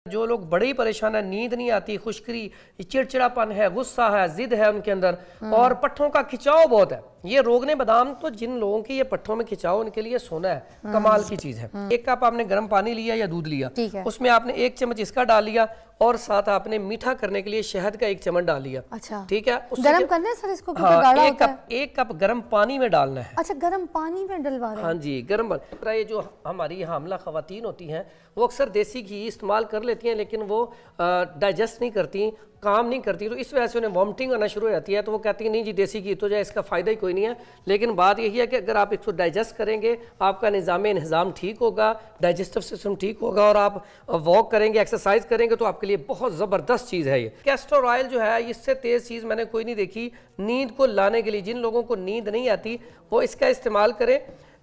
जो लोग बड़े ही परेशान है, नींद नहीं आती, खुशकरी, चिड़चिड़ापन है, गुस्सा है, जिद है उनके अंदर और पट्ठों का खिंचाव बहुत है, ये रोगने बादाम तो जिन लोगों की ये पट्ठों में खिंचाव उनके लिए सोना है, कमाल की चीज है। एक कप आपने गर्म पानी लिया या दूध लिया, उसमें आपने 1 चम्मच इसका डाल लिया और साथ आपने मीठा करने के लिए शहद का 1 चम्मच डाल लिया। अच्छा, ठीक है, गरम करना है सर इसको? हाँ, एक कप गर्म पानी में डालना है। अच्छा, गर्म पानी में डलवा रहे हैं? हाँ जी, गर्म। ये जो हमारी हामला खवातीन होती हैं वो अक्सर देसी घी इस्तेमाल कर लेती हैं, लेकिन वो डाइजेस्ट नहीं करती, काम नहीं करती, तो इस वजह से उन्हें वॉमिटिंग आना शुरू हो जाती है। तो वो कहती है नहीं जी देसी घी तो जो है इसका फ़ायदा ही कोई नहीं है। लेकिन बात यही है कि अगर आप इसको डाइजेस्ट करेंगे, आपका निज़ाम ठीक होगा, डाइजेस्टिव सिस्टम ठीक होगा और आप वॉक करेंगे, एक्सरसाइज करेंगे तो आपके लिए बहुत ज़बरदस्त चीज़ है ये। कैस्टर ऑयल जो है इससे तेज़ चीज़ मैंने कोई नहीं देखी नींद को लाने के लिए। जिन लोगों को नींद नहीं आती वो इसका इस्तेमाल करें।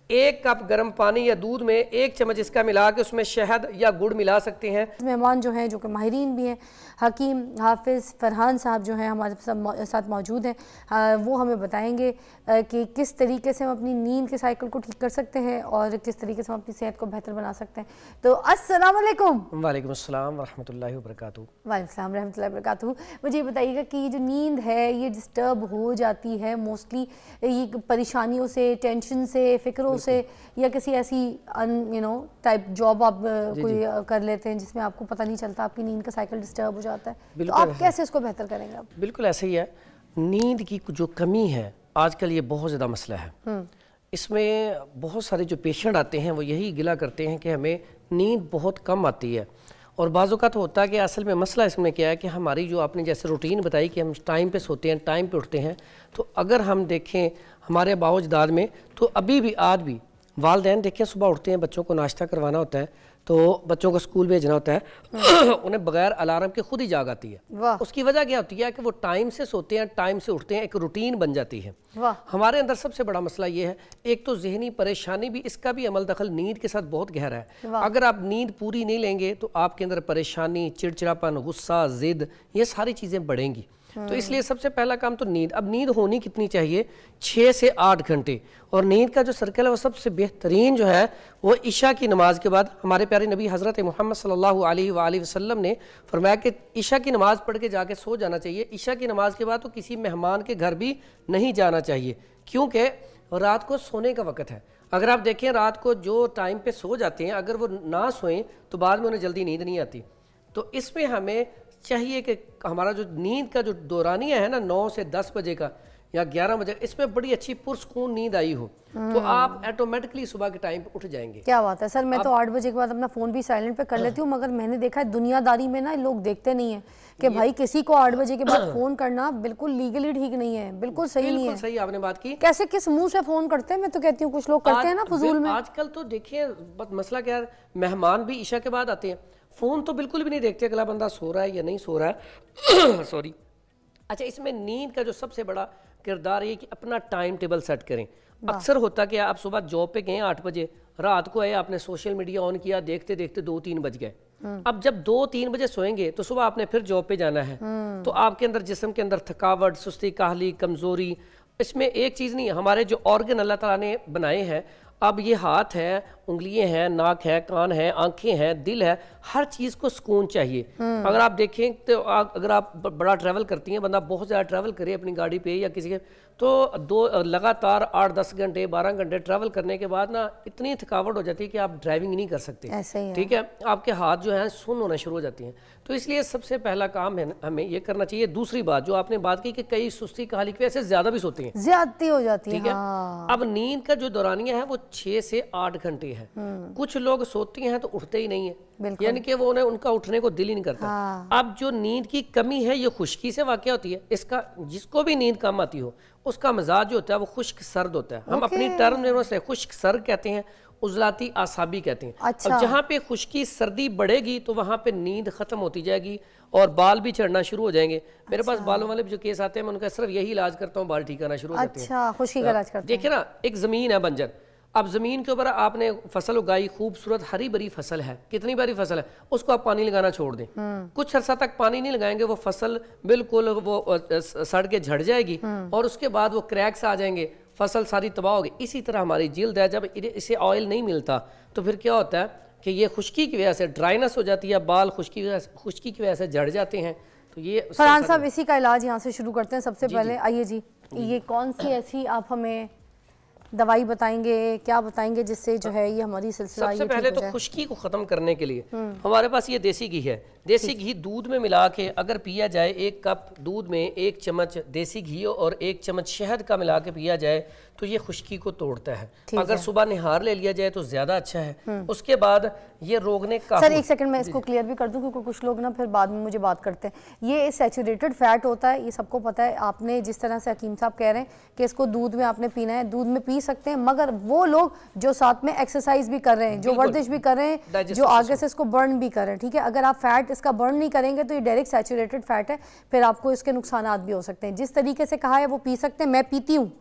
1 कप गर्म पानी या दूध में 1 चम्मच इसका मिला के उसमें शहद या गुड़ मिला सकते हैं। मेहमान जो हैं, जो कि माहिरीन भी हैं, हकीम हाफिज़ फरहान साहब जो हैं हमारे साथ मौजूद हैं, वो हमें बताएंगे कि किस तरीके से हम अपनी नींद के साइकिल को ठीक कर सकते हैं और किस तरीके से हम अपनी सेहत को बेहतर बना सकते हैं। तो अस्सलाम वालेकुम। वालेकुम अस्सलाम रहमतुल्लाहि व बरकातहू। वालेकुम अस्सलाम रहमतुल्लाहि व बरकातहू। मुझे बताइएगा कि ये जो नींद है ये डिस्टर्ब हो जाती है मोस्टली ये परेशानियों से, टेंशन से, फिक्रों से, या किसी ऐसी टाइप जॉब आप कोई कर लेते हैं जिसमें आपको पता नहीं चलता, आपकी नींद का साइकिल डिस्टर्ब हो जाता है, तो आप कैसे इसको बेहतर करेंगे? आप बिल्कुल ऐसे ही है। नींद की जो कमी है आजकल ये बहुत ज़्यादा मसला है। इसमें बहुत सारे जो पेशेंट आते हैं वो यही गिला करते हैं कि हमें नींद बहुत कम आती है। और बाज़ों का तो होता है कि असल में मसला इसमें क्या है कि हमारी जो आपने जैसे रूटीन बताई कि हम टाइम पे सोते हैं, टाइम पे उठते हैं, तो अगर हम देखें हमारे बाओजदाद में तो अभी भी आज भी वालिदैन देखें सुबह उठते हैं, बच्चों को नाश्ता करवाना होता है तो बच्चों को स्कूल भेजना होता है उन्हें बगैर अलार्म के खुद ही जाग आती है। उसकी वजह क्या होती है कि वो टाइम से सोते हैं, टाइम से उठते हैं, एक रूटीन बन जाती है। हमारे अंदर सबसे बड़ा मसला ये है, एक तो जहनी परेशानी भी, इसका भी अमल दखल नींद के साथ बहुत गहरा है। अगर आप नींद पूरी नहीं लेंगे तो आपके अंदर परेशानी, चिड़चिड़ापन, गुस्सा, जिद, ये सारी चीज़ें बढ़ेंगी। तो इसलिए सबसे पहला काम तो नींद। अब नींद होनी कितनी चाहिए? 6 से 8 घंटे। और नींद का जो सर्कल है वो सबसे बेहतरीन जो है वो इशा की नमाज के बाद। हमारे प्यारे नबी हज़रत मोहम्मद सल्लल्लाहु अलैहि वसल्लम ने फरमाया कि इशा की नमाज पढ़ के जाके सो जाना चाहिए। इशा की नमाज के बाद तो किसी मेहमान के घर भी नहीं जाना चाहिए, क्योंकि रात को सोने का वक़्त है। अगर आप देखें रात को जो टाइम पे सो जाते हैं, अगर वो ना सोएं तो बाद में उन्हें जल्दी नींद नहीं आती। तो इसमें हमें चाहिए कि हमारा जो नींद का जो दौरानिया है ना, 9 से 10 बजे का या 11 बजे, इसमें बड़ी अच्छी पुरसकून नींद आई हो तो आप ऑटोमेटिकली सुबह के टाइम पे उठ जाएंगे। क्या बात है सर। मैं तो 8 बजे के बाद अपना फ़ोन भी साइलेंट पे कर लेती हूँ, मगर मैंने देखा है दुनियादारी में ना लोग देखते नहीं है कि भाई किसी को 8 बजे के बाद फ़ोन करना बिल्कुल लीगली ठीक नहीं है, बिल्कुल सही नहीं है। सही आपने बात की। कैसे किस मुंह से फ़ोन करते हैं? मैं तो कहती हूँ कुछ लोग करते हैं ना फजूल में। आजकल तो देखिए मसला क्या है, मेहमान भी ईशा के बाद आते हैं, फ़ोन तो बिल्कुल भी नहीं देखते अगला बंदा सो रहा है या नहीं सो रहा है सॉरी। अच्छा, इसमें नींद का जो सबसे बड़ा किरदार है कि अपना टाइम टेबल सेट करें। अक्सर होता कि आप सुबह जॉब पे गए 8 बजे, रात को आए, आपने सोशल मीडिया ऑन किया, देखते देखते 2-3 बज गए। अब जब 2-3 बजे सोएंगे तो सुबह आपने फिर जॉब पे जाना है, तो आपके अंदर जिस्म के अंदर थकावट, सुस्ती, काहली, कमज़ोरी। इसमें एक चीज़ नहीं है, हमारे जो ऑर्गन अल्लाह ताला ने बनाए हैं, अब ये हाथ है, उंगलियां हैं, नाक है, कान है, आंखें हैं, दिल है, हर चीज़ को सुकून चाहिए। अगर आप देखें तो अगर आप बड़ा ट्रैवल करती हैं, बंदा बहुत ज़्यादा ट्रैवल करे अपनी गाड़ी पे या किसी के, तो लगातार 8-10 घंटे 12 घंटे ट्रैवल करने के बाद ना इतनी थकावट हो जाती है कि आप ड्राइविंग नहीं कर सकते। ठीक है, आपके हाथ जो हैं सुन्न होना शुरू हो जाती हैं। तो इसलिए सबसे पहला काम है हमें ये करना चाहिए। दूसरी बात जो आपने बात की कि कई सुस्ती काहली की वजह से ज़्यादा भी सोते हैं, ज्यादती हो जाती है। ठीक है, अब नींद का जो दौरानिया है वो 6 से 8 घंटे है। कुछ लोग सोती हैं तो उठते ही नहीं है, यानी कि वो उनका उठने को दिल ही नहीं करता। अब जो नींद की कमी है ये खुश्की से वाक़या होती है। इसका जिसको भी नींद कम आती हो उसका मिजाज जो होता है वो खुश्क सर्द होता है। हम अपनी टर्म में उसे खुश्क सर्द कहते हैं, उजलाती आसाबी कहते हैं। अच्छा। अब जहाँ पे खुश्की सर्दी बढ़ेगी तो वहाँ पे नींद खत्म होती जाएगी और बाल भी चढ़ना शुरू हो जाएंगे। मेरे पास बालों वाले जो केस आते हैं मैं उनका सिर्फ यही इलाज करता हूँ, बाल ठीक आना शुरू हो जाते हैं। अच्छा, खुश्की का इलाज करते हैं। देखिए ना, एक ज़मीन है बंजर, अब ज़मीन के ऊपर आपने फसल उगाई, खूबसूरत हरी भरी फसल है, कितनी बड़ी फसल है, उसको आप पानी लगाना छोड़ दें, कुछ अर्सा तक पानी नहीं लगाएंगे वो फसल बिल्कुल वो सड़ के झड़ जाएगी और उसके बाद वो क्रैक्स आ जाएंगे, फसल सारी तबाह होगी। इसी तरह हमारी जिल्द है, जब इसे ऑयल नहीं मिलता तो फिर क्या होता है, कि ये खुश्की की वजह से ड्राइनेस हो जाती है, बाल खुश्की की वजह से झड़ जाते हैं। तो ये फरहान साहब इसी का इलाज यहाँ से शुरू करते हैं। सबसे पहले आइए जी, ये कौन सी ऐसी आप हमें दवाई बताएंगे, क्या बताएंगे जिससे जो है ये हमारी सिलसिला? सबसे पहले तो खुश्की को ख़त्म करने के लिए हमारे पास ये देसी घी है। देसी घी दूध में मिला के अगर पिया जाए, 1 कप दूध में 1 चम्मच देसी घी और 1 चम्मच शहद का मिला के पिया जाए तो ये खुश्की को तोड़ता है। अगर सुबह निहार ले लिया जाए तो ज़्यादा अच्छा है। उसके बाद ये रोगने का, सर 1 सेकंड मैं इसको क्लियर भी कर दूं क्योंकि कुछ लोग ना फिर बाद में मुझे बात करते हैं। ये सैचुरेटेड फैट होता है, ये सबको पता है। आपने जिस तरह से हकीम साहब कह रहे हैं कि इसको दूध में आपने पीना है, दूध में पी सकते हैं, मगर वो लोग जो साथ में एक्सरसाइज भी कर रहे हैं, जो वर्जिश भी कर रहे हैं, जो आगे से इसको बर्न भी कर रहे हैं, ठीक है। अगर आप फैट इसका बर्न नहीं करेंगे तो ये डायरेक्ट सैचुरेटेड फैट है, फिर आपको इसके नुकसानात भी हो सकते हैं। जिस तरीके से कहा है वो पी सकते हैं, मैं पीती हूँ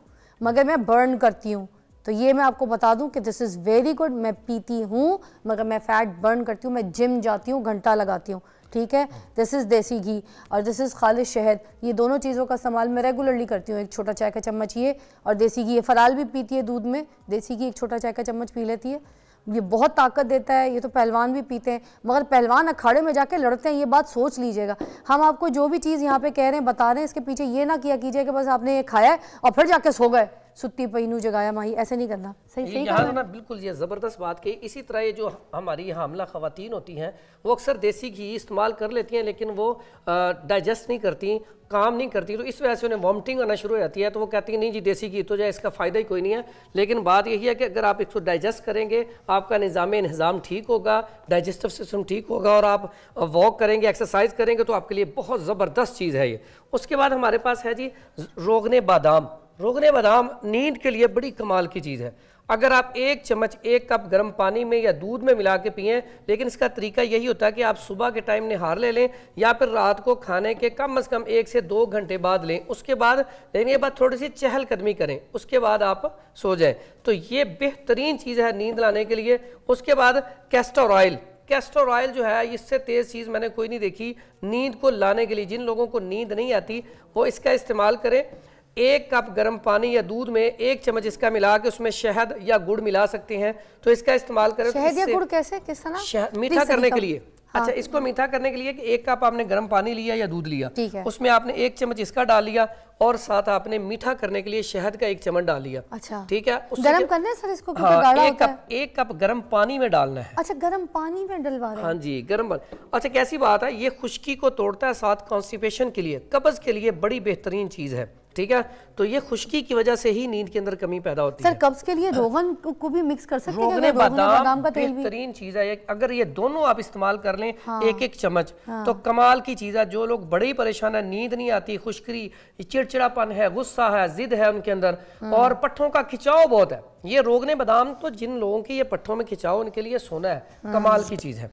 मगर मैं बर्न करती हूँ, तो ये मैं आपको बता दूं कि दिस इज़ वेरी गुड। मैं पीती हूँ मगर मैं फैट बर्न करती हूँ, मैं जिम जाती हूँ, घंटा लगाती हूँ, ठीक है। दिस इज़ देसी घी और दिस इज़ खालिश शहद। ये दोनों चीज़ों का इस्तेमाल मैं रेगुलरली करती हूँ। 1 छोटा चाय का चम्मच ये और देसी घी। ये फराल भी पीती है दूध में, देसी घी 1 छोटा चाय का चम्मच पी लेती है। ये बहुत ताकत देता है। ये तो पहलवान भी पीते हैं, मगर पहलवान अखाड़े में जाके लड़ते हैं, ये बात सोच लीजिएगा। हम आपको जो भी चीज़ यहाँ पे कह रहे हैं, बता रहे हैं, इसके पीछे ये ना किया कीजिए कि बस आपने ये खाया है और फिर जाके सो गए, सुत्ती पईनू जगाया माही, ऐसे नहीं करना। सही यहाँ ना बिल्कुल ये ज़बरदस्त बात कही। इसी तरह ये जो हमारी हामला ख़वातीन होती हैं वो अक्सर देसी घी इस्तेमाल कर लेती हैं, लेकिन वो डाइजेस्ट नहीं करती, काम नहीं करती, तो इस वजह से उन्हें वॉमिटिंग आना शुरू हो जाती है। तो वो कहती हैं नहीं जी देसी घी तो जो है इसका फ़ायदा ही कोई नहीं है। लेकिन बात यही है कि अगर आप इसको डाइजेस्ट करेंगे, आपका निज़ाम ठीक होगा, डाइजेस्टिव सिस्टम ठीक होगा और आप वॉक करेंगे, एक्सरसाइज करेंगे तो आपके लिए बहुत ज़बरदस्त चीज़ है ये। उसके बाद हमारे पास है जी रोगने बादाम। रोगने बादाम नींद के लिए बड़ी कमाल की चीज़ है। अगर आप 1 चम्मच 1 कप गर्म पानी में या दूध में मिला के पिएं, लेकिन इसका तरीका यही होता है कि आप सुबह के टाइम निहार ले लें या फिर रात को खाने के कम से कम 1 से 2 घंटे बाद लें। उसके बाद लेने के बाद थोड़ी सी चहलकदमी करें, उसके बाद आप सो जाएं। तो ये बेहतरीन चीज़ है नींद लाने के लिए। उसके बाद कैस्टर ऑयल। कैस्टर ऑयल जो है इससे तेज़ चीज़ मैंने कोई नहीं देखी नींद को लाने के लिए। जिन लोगों को नींद नहीं आती वो इसका इस्तेमाल करें। 1 कप गर्म पानी या दूध में 1 चम्मच इसका मिला के उसमें शहद या गुड़ मिला सकते हैं, तो इसका इस्तेमाल करें। शहद या गुड़ कैसे, किस तरह? मीठा करने के लिए। अच्छा, इसको मीठा करने के लिए कि 1 कप आपने गर्म पानी लिया या दूध लिया, उसमें आपने 1 चम्मच इसका डाल लिया और साथ आपने मीठा करने के लिए शहद का 1 चम्मच डाल लिया। अच्छा, ठीक है। गरम करना है सर इसको? हाँ, 1 कप गर्म पानी में डालना है। अच्छा, गर्म पानी में डलवा रहे हैं? हाँ जी, गर्म पानी। अच्छा, कैसी बात है, ये खुश्की को तोड़ता है, साथ कॉन्स्टिपेशन के लिए, कब्ज के लिए बड़ी बेहतरीन चीज़ है, ठीक है। तो ये खुश्की की वजह से ही नींद के अंदर कमी पैदा होती है। सर कब्ज के लिए रोगन को भी मिक्स कर सकते हैं? रोगने बादाम का तेल बेहतरीन चीज़ है। अगर ये दोनों आप इस्तेमाल कर लें 1-1 चम्मच, तो कमाल की चीज़ है। जो लोग बड़े ही परेशान है, नींद नहीं आती, खुश्की, चिड़चिड़ापन है, गुस्सा है, जिद है उनके अंदर और पट्ठों का खिंचाव बहुत है, ये रोगने बादाम तो जिन लोगों की ये पट्ठों में खिंचाव उनके लिए सोना है, कमाल की चीज़ है।